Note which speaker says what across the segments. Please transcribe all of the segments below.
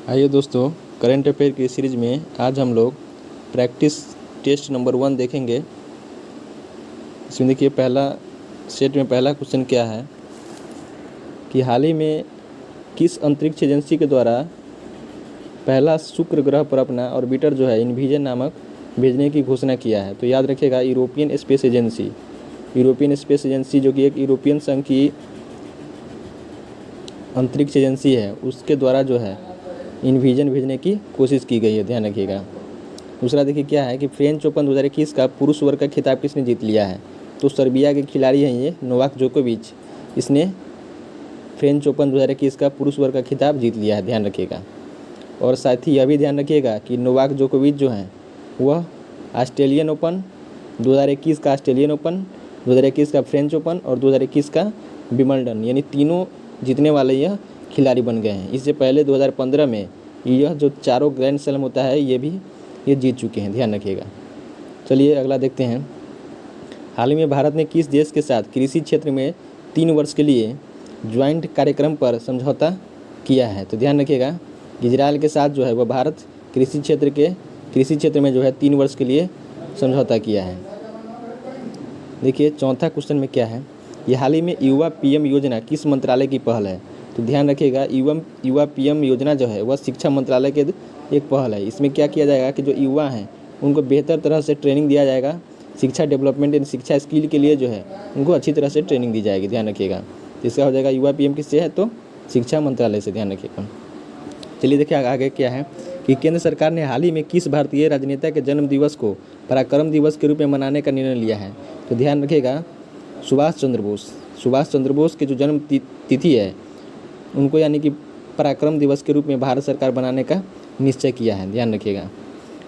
Speaker 1: आइए दोस्तों, current affair की सीरीज में आज हम लोग प्रैक्टिस टेस्ट नंबर 1 देखेंगे। इसमें देखिए पहला सेट में पहला क्वेश्चन क्या है कि हाल ही में किस अंतरिक्ष एजेंसी के द्वारा पहला शुक्र ग्रह पर अपना ऑर्बिटर जो है इनविजन नामक भेजने की घोषणा किया है। तो याद रखिएगा, European space agency, European space agency जो कि एक यूरोपियन संघ की अंतरिक्ष एजेंसी है, उसके द्वारा जो है इनविजन भेजने की कोशिश की गई है, ध्यान रखिएगा। दूसरा देखिए क्या है कि फ्रेंच ओपन 2021 का पुरुष वर्ग का खिताब किसने जीत लिया है। तो सर्बिया के खिलाड़ी हैं ये नोवाक जोकोविच, इसने फ्रेंच ओपन 2021 का पुरुष वर्ग का खिताब जीत लिया है, ध्यान रखिएगा। और साथ ही यह भी ध्यान रखिएगा कि नोवाक जोकोविच जो हैं वह ऑस्ट्रेलियन ओपन 2021 का, ऑस्ट्रेलियन ओपन 2021 का, फ्रेंच ओपन और 2021 का विंबलडन, यानी तीनों जीतने वाले यह खिलाड़ी बन गए हैं। इससे पहले 2015 में यह जो चारों ग्रैंड स्लैम होता है ये जीत चुके हैं, ध्यान रखिएगा। चलिए अगला देखते हैं। हाल ही में भारत ने किस देश के साथ कृषि क्षेत्र में 3 वर्ष के लिए ज्वाइंट कार्यक्रम पर समझौता किया है। तो ध्यान रखिएगा, इजराइल के साथ जो है वह भारत कृषि क्षेत्र में जो है 3 वर्ष के लिए समझौता किया है। देखिए चौथा क्वेश्चन में क्या है, ये हाल ही में युवा पीएम योजना किस मंत्रालय की पहल है। तो ध्यान रखिएगा, युवा पीएम योजना जो है वह शिक्षा मंत्रालय के एक पहल है। इसमें क्या किया जाएगा कि जो युवा हैं उनको बेहतर तरह से ट्रेनिंग दिया जाएगा, शिक्षा डेवलपमेंट एंड शिक्षा स्किल के लिए जो है उनको अच्छी तरह से ट्रेनिंग दी जाएगी, ध्यान रखिएगा। इसका हो जाएगा युवा पीएम किससे है, तो शिक्षा मंत्रालय से, ध्यान रखिएगा। चलिए देखिए आगे क्या है कि केंद्र सरकार ने हाल ही में किस भारतीय राजनेता के जन्म दिवस को पराक्रम दिवस के रूप में मनाने का निर्णय लिया है। तो ध्यान रखिएगा, सुभाष चंद्र बोस की जो जन्म तिथि है उनको यानी कि पराक्रम दिवस के रूप में भारत सरकार बनाने का निश्चय किया है, ध्यान रखिएगा।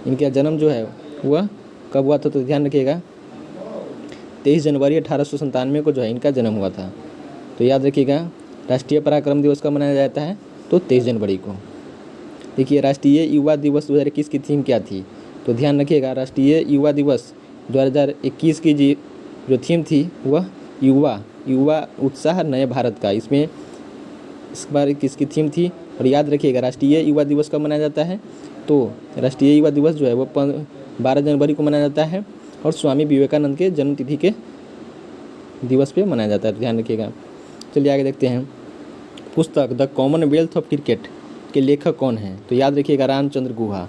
Speaker 1: इनका जन्म जो है वह कब हुआ था, तो ध्यान रखिएगा 23 जनवरी 1897 को जो है इनका जन्म हुआ था। तो याद रखिएगा, राष्ट्रीय पराक्रम दिवस कब मनाया जाता है, तो 23 जनवरी को। देखिए राष्ट्रीय युवा दिवस 2021 की थीम क्या थी। तो ध्यान रखिएगा, राष्ट्रीय युवा दिवस 2021 की जो थीम थी वह युवा उत्साह नए भारत का। इसमें इस बार किसकी थीम थी, और याद रखिएगा राष्ट्रीय युवा दिवस कब मनाया जाता है, तो राष्ट्रीय युवा दिवस जो है वो 12 जनवरी को मनाया जाता है और स्वामी विवेकानंद के जन्मतिथि के दिवस पे मनाया जाता है, ध्यान रखिएगा। चलिए आगे देखते हैं। पुस्तक द कॉमनवेल्थ ऑफ क्रिकेट के लेखक कौन हैं। तो याद रखिएगा Ramachandra Guha.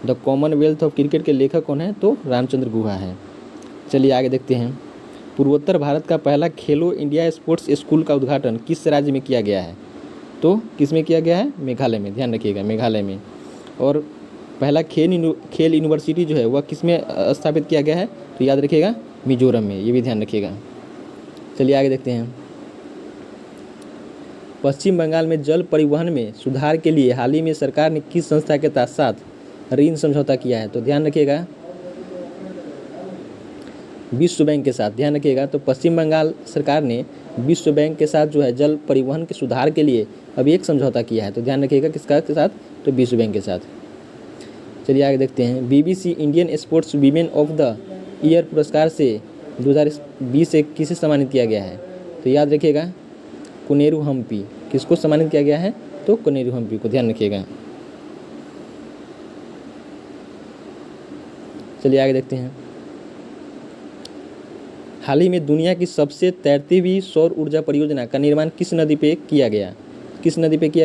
Speaker 1: The Commonwealth of cricket के लेखक कौन है, तो रामचंद्र गुहा है। चलिए आगे देखते हैं। पूर्वोत्तर भारत का पहला खेलो इंडिया स्पोर्ट्स स्कूल का उद्घाटन किस राज्य में किया गया है। तो किस में किया गया है, मेघालय में, ध्यान रखिएगा, मेघालय में। और पहला खेल यूनिवर्सिटी जो है वह किस में स्थापित किया गया है, तो याद रखिएगा मिजोरम में, ये भी ध्यान रखिएगा। चलिए आगे देखते हैं। पश्चिम बंगाल में जल परिवहन में सुधार के लिए हाल ही में सरकार ने किस संस्था के साथ ऋण समझौता किया है। तो ध्यान रखिएगा विश्व बैंक के साथ, ध्यान रखिएगा। तो पश्चिम बंगाल सरकार ने विश्व बैंक के साथ जो है जल परिवहन के सुधार के लिए अभी एक समझौता किया है। तो ध्यान रखिएगा किसका के साथ, तो विश्व बैंक के साथ। चलिए आगे देखते हैं। BBC Indian sports women of the year पुरस्कार से 2020 से किसे सम्मानित किया गया है। तो याद रखिएगा कोनेरू हम्पी, किसको सम्मानित किया गया है, तो कोनेरू हम्पी को, ध्यान रखिएगा। चलिए आगे देखते हैं। हाल ही में दुनिया की सबसे तैरती हुई सौर ऊर्जा परियोजना का निर्माण किस नदी पे किया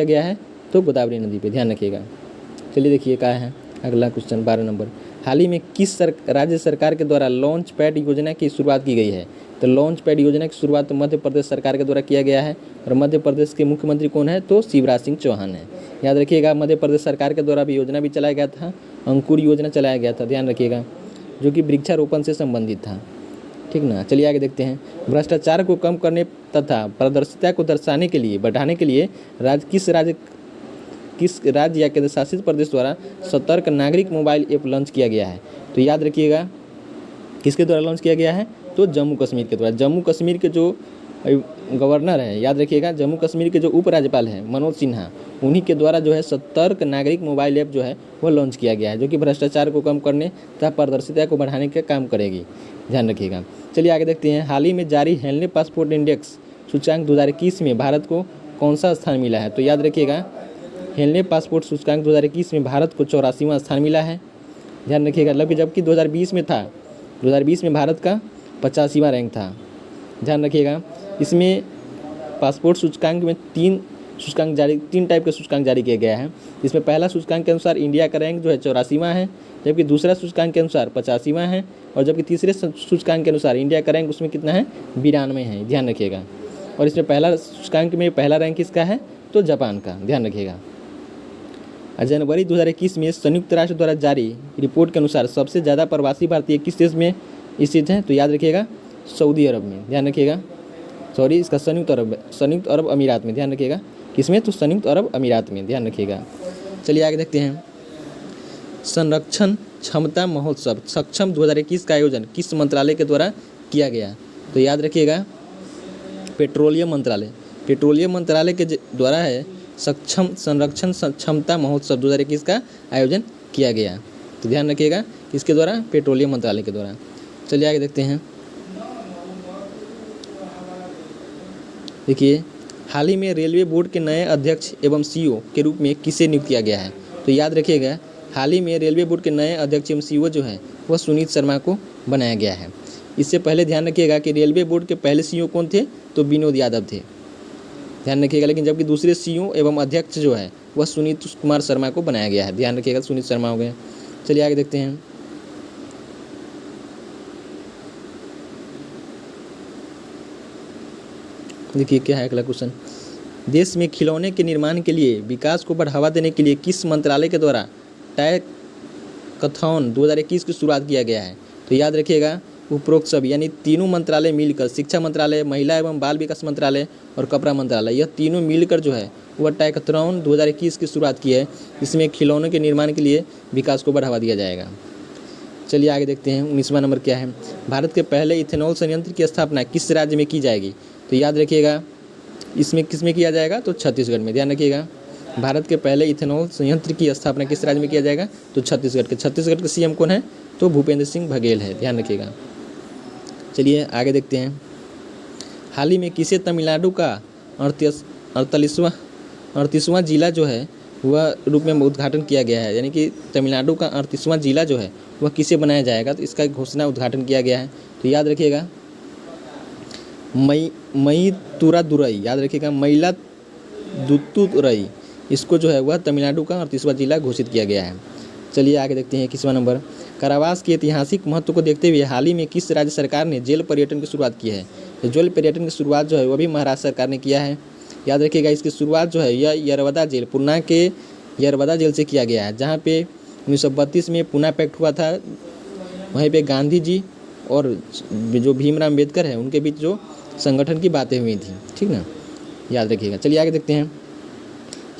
Speaker 1: गया है, तो गोदावरी नदी पे, ध्यान रखिएगा। चलिए देखिए क्या है अगला क्वेश्चन 12 नंबर। हाल ही में किस राज्य सरकार के द्वारा लॉन्च पैड योजना की शुरुआत की गई है। तो लॉन्च पैड योजना की शुरुआत मध्य प्रदेश सरकार के द्वारा किया गया है और मध्य प्रदेश के मुख्यमंत्री कौन है, तो शिवराज सिंह चौहान है। याद रखिएगा मध्य प्रदेश सरकार के द्वारा भी योजना भी चलाया गया था, अंकुर योजना चलाया गया था, ध्यान रखिएगा, जो कि वृक्षारोपण से संबंधित था, ठीक ना। चलिए आगे देखते हैं। भ्रष्टाचार को कम करने तथा पारदर्शिता को दर्शाने के लिए बढ़ाने के लिए किस राज्य या केंद्र शासित प्रदेश द्वारा सतर्क नागरिक मोबाइल ऐप लॉन्च किया गया है। तो याद रखिएगा किसके द्वारा लॉन्च किया गया है, तो जम्मू कश्मीर के द्वारा। जम्मू कश्मीर के जो गवर्नर है, याद रखिएगा जम्मू कश्मीर के जो उपराज्यपाल हैं मनोज सिन्हा, उन्हीं के द्वारा जो है सतर्क नागरिक मोबाइल ऐप जो है वो लॉन्च किया गया है, जो कि भ्रष्टाचार को कम करने तथा पारदर्शिता को बढ़ाने का काम करेगी, ध्यान रखिएगा। चलिए आगे देखते हैं। हाल ही में जारी हेनले पासपोर्ट इंडेक्स सूचकांक 2021 में भारत को कौन सा स्थान मिला है। तो याद रखिएगा हेनले पासपोर्ट सूचकांक 2021 में भारत को 84वां स्थान मिला है। ध्यान रखिएगा, जबकि 2020 में था, 2020 में भारत का 85वां रैंक था। ध्यान रखिएगा, इसमें पासपोर्ट सूचकांक में तीन टाइप के सूचकांक जारी किया गया है। इसमें पहला सूचकांक के अनुसार इंडिया का रैंक जो है 84वां है, जबकि दूसरा सूचकांक के अनुसार 85वां है, और जबकि तीसरे सूचकांक के अनुसार इंडिया का रैंक उसमें कितना है, 92 है। ध्यान रखिएगा, और इसमें पहला सूचकांक में पहला रैंक किसका है, तो जापान का। ध्यान रखिएगा। जनवरी 2021 में संयुक्त राष्ट्र द्वारा जारी रिपोर्ट के अनुसार सबसे ज़्यादा प्रवासी भारतीय किस देश में स्थित हैं, तो याद रखिएगा सऊदी अरब में। ध्यान रखिएगा, सॉरी इसका संयुक्त अरब अमीरात में। ध्यान रखिएगा, किसमें, तो संयुक्त अरब अमीरात में। ध्यान रखिएगा। चलिए आगे देखते हैं। संरक्षण क्षमता महोत्सव सक्षम 2021 का आयोजन किस मंत्रालय के द्वारा किया गया, तो याद रखिएगा पेट्रोलियम मंत्रालय के द्वारा है सक्षम संरक्षण क्षमता महोत्सव 2021 का आयोजन किया गया। तो ध्यान रखिएगा किसके द्वारा, पेट्रोलियम मंत्रालय के द्वारा। चलिए आगे देखते हैं। देखिए, हाल ही में रेलवे बोर्ड के नए अध्यक्ष एवं सीईओ के रूप में किसे नियुक्त किया गया है, तो याद रखिएगा हाल ही में रेलवे बोर्ड के नए अध्यक्ष एवं सीईओ जो है वह सुनीत शर्मा को बनाया गया है। इससे पहले ध्यान रखिएगा कि रेलवे बोर्ड के पहले सीईओ कौन थे, तो विनोद यादव थे। ध्यान रखिएगा, लेकिन जबकि दूसरे सीईओ एवं अध्यक्ष जो है वह सुनीत कुमार शर्मा को बनाया गया है। ध्यान रखिएगा, सुनीत शर्मा हो गए। चलिए आगे देखते हैं। देखिए क्या है अगला क्वेश्चन। देश में खिलौने के निर्माण के लिए विकास को बढ़ावा देने के लिए किस मंत्रालय के द्वारा टैकथॉन 2021 की शुरुआत किया गया है, तो याद रखिएगा उपरोक्त सब यानी तीनों मंत्रालय मिलकर, शिक्षा मंत्रालय, महिला एवं बाल विकास मंत्रालय और कपड़ा मंत्रालय, यह तीनों मिलकर जो है वह टैकथॉन 2021 की शुरुआत की है। इसमें खिलौनों के निर्माण के लिए विकास को बढ़ावा दिया जाएगा। चलिए आगे देखते हैं। 19वां नंबर क्या है। भारत के पहले इथेनॉल संयंत्र की स्थापना किस राज्य में की जाएगी, तो याद रखिएगा इसमें किस में किया जाएगा, तो छत्तीसगढ़ में। ध्यान रखिएगा, भारत के पहले इथेनॉल संयंत्र की स्थापना किस राज्य में किया जाएगा, तो छत्तीसगढ़ के सीएम कौन है, तो भूपेंद्र सिंह बघेल है। ध्यान रखिएगा। चलिए आगे देखते हैं। हाल ही में किसे तमिलनाडु का 38वां जिला जो है वह रूप में उद्घाटन किया गया है, यानी कि तमिलनाडु का 38वां जिला जो है वह किसे बनाया जाएगा, तो इसका घोषणा उद्घाटन किया गया है। तो याद रखिएगा मयिलादुथुराई, याद रखिएगा मयिलादुथुराई, इसको जो है वह तमिलनाडु का 38वां जिला घोषित किया गया है। चलिए आगे देखते हैं। 21वां नंबर। कारावास के ऐतिहासिक महत्व को देखते हुए हाल ही में किस राज्य सरकार ने जेल पर्यटन की शुरुआत की है, तो जेल पर्यटन की शुरुआत जो है वह भी महाराष्ट्र सरकार ने किया है। याद रखिएगा इसकी शुरुआत जो है यह यरवदा जेल, पूना के यरवदा जेल से किया गया है, जहाँ पे 1932 में पूना पैक्ट हुआ था। वहीं पे गांधी जी और जो भीमराव अम्बेडकर है उनके बीच जो संगठन की बातें हुई थी, ठीक ना, याद रखिएगा। चलिए आगे देखते हैं।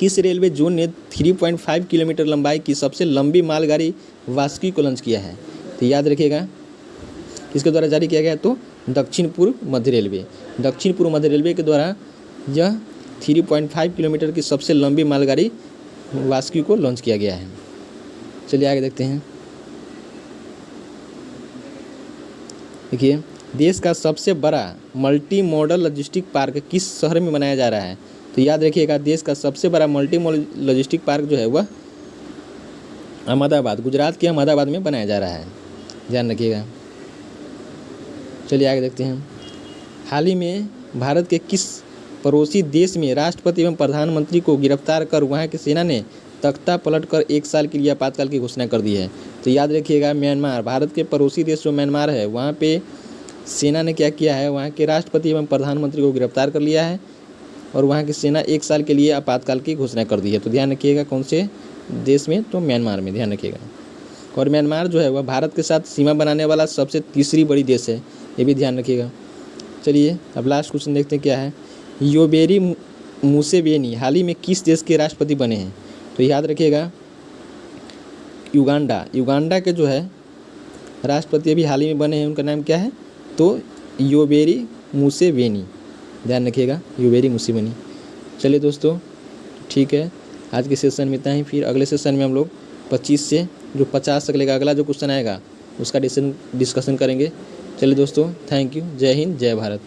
Speaker 1: किस रेलवे जोन ने 3.5 किलोमीटर लंबाई की सबसे लंबी मालगाड़ी वास्की को लॉन्च किया है, तो याद रखिएगा इसके द्वारा जारी किया गया, तो दक्षिण पूर्व मध्य रेलवे के द्वारा यह 3.5 किलोमीटर की सबसे लंबी मालगाड़ी वास्की को लॉन्च किया गया है। चलिए आगे देखते हैं। देखिए, देश का सबसे बड़ा मल्टी मॉडल लॉजिस्टिक पार्क किस शहर में बनाया जा रहा है, तो याद रखिएगा देश का सबसे बड़ा मल्टी मॉडल लॉजिस्टिक पार्क जो है वह अहमदाबाद, गुजरात के अहमदाबाद में बनाया जा रहा है। ध्यान रखिएगा। चलिए आगे देखते हैं। हाल ही में भारत के किस पड़ोसी देश में राष्ट्रपति एवं प्रधानमंत्री को गिरफ्तार कर वहां की सेना ने तख्ता पलट कर 1 साल के लिए आपातकाल की घोषणा कर दी है, तो याद रखिएगा म्यांमार, भारत के पड़ोसी देश जो म्यांमार है वहाँ पे सेना ने क्या किया है, वहाँ के राष्ट्रपति एवं प्रधानमंत्री को गिरफ्तार कर लिया है और वहाँ की सेना 1 साल के लिए आपातकाल की घोषणा कर दी है। तो ध्यान रखिएगा कौन से देश में, तो म्यांमार में। ध्यान रखिएगा। और म्यांमार जो है वह भारत के साथ सीमा बनाने वाला सबसे तीसरी बड़ी देश है, ये भी ध्यान रखिएगा। चलिए अब लास्ट क्वेश्चन देखते हैं क्या है। योवेरी मुसेवेनी हाल ही में किस देश के राष्ट्रपति बने हैं, तो याद रखिएगा युगांडा के जो है राष्ट्रपति अभी हाल ही में बने हैं, उनका नाम क्या है, तो योवेरी मुसेवेनी। ध्यान रखिएगा योवेरी मुसेवेनी। चलिए दोस्तों ठीक है, आज के सेशन में इतना ही। फिर अगले सेशन में हम लोग 25 से जो 50 तक लेगा अगला जो क्वेश्चन आएगा उसका डिस्कशन करेंगे। चलिए दोस्तों, थैंक यू। जय हिंद, जय भारत।